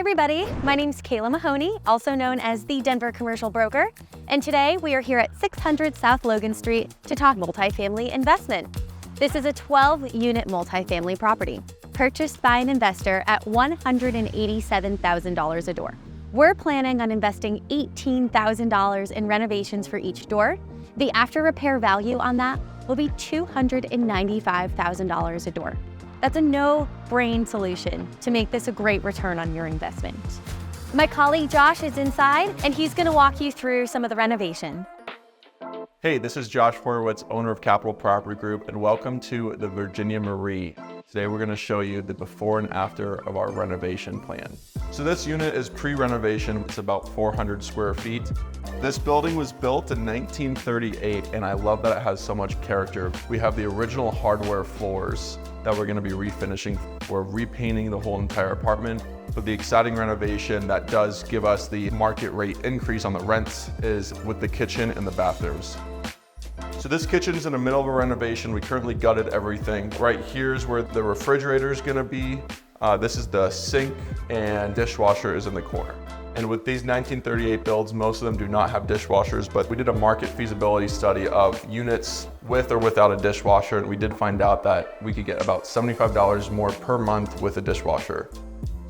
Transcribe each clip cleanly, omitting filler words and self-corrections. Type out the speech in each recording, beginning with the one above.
everybody, my name's Kayla Mahoney, also known as the Denver Commercial Broker, and today we are here at 600 South Logan Street to talk multifamily investment. This is a 12-unit multifamily property purchased by an investor at $187,000 a door. We're planning on investing $18,000 in renovations for each door. The after repair value on that will be $295,000 a door. That's a no-brain solution to make this a great return on your investment. My colleague Josh is inside, and he's gonna walk you through some of the renovation. Hey, this is Josh Horwitz, owner of Capital Property Group, and welcome to the Virginia Marie. Today we're gonna show you the before and after of our renovation plan. So this unit is pre-renovation. It's about 400 square feet. This building was built in 1938, and I love that it has so much character. We have the original hardware floors that we're gonna be refinishing. We're repainting the whole entire apartment. But the exciting renovation that does give us the market rate increase on the rents is with the kitchen and the bathrooms. So this kitchen is in the middle of a renovation. We currently gutted everything. Right here is where the refrigerator is gonna be. This is the sink, and dishwasher is in the corner. And with these 1938 builds, most of them do not have dishwashers, but we did a market feasibility study of units with or without a dishwasher, and we did find out that we could get about $75 more per month with a dishwasher.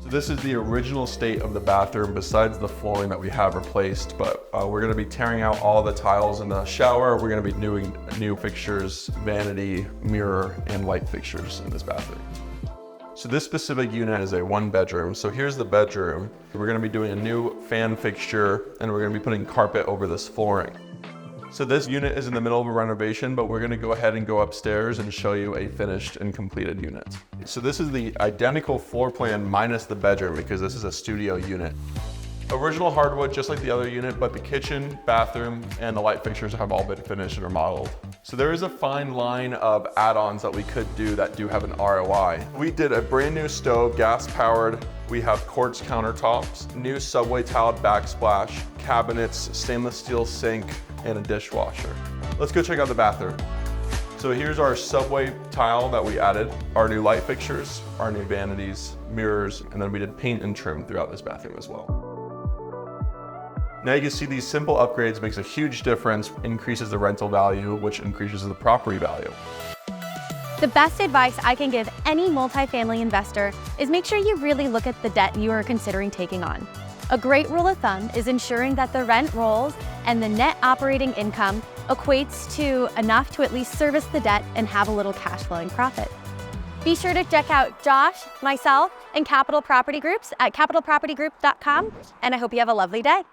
So this is the original state of the bathroom besides the flooring that we have replaced, but we're gonna be tearing out all the tiles in the shower. We're gonna be doing new fixtures, vanity, mirror, and light fixtures in this bathroom. So this specific unit is a 1-bedroom. So here's the bedroom. We're gonna be doing a new fan fixture, and we're gonna be putting carpet over this flooring. So this unit is in the middle of a renovation, but we're gonna go ahead and go upstairs and show you a finished and completed unit. So this is the identical floor plan minus the bedroom, because this is a studio unit. Original hardwood, just like the other unit, but the kitchen, bathroom, and the light fixtures have all been finished and remodeled. So there is a fine line of add-ons that we could do that do have an ROI. We did a brand new stove, gas powered. We have quartz countertops, new subway tiled backsplash, cabinets, stainless steel sink, and a dishwasher. Let's go check out the bathroom. So here's our subway tile that we added, our new light fixtures, our new vanities, mirrors, and then we did paint and trim throughout this bathroom as well. Now you can see these simple upgrades makes a huge difference, increases the rental value, which increases the property value. The best advice I can give any multifamily investor is make sure you really look at the debt you are considering taking on. A great rule of thumb is ensuring that the rent rolls and the net operating income equates to enough to at least service the debt and have a little cash flowing profit. Be sure to check out Josh, myself, and Capital Property Groups at capitalpropertygroup.com, and I hope you have a lovely day.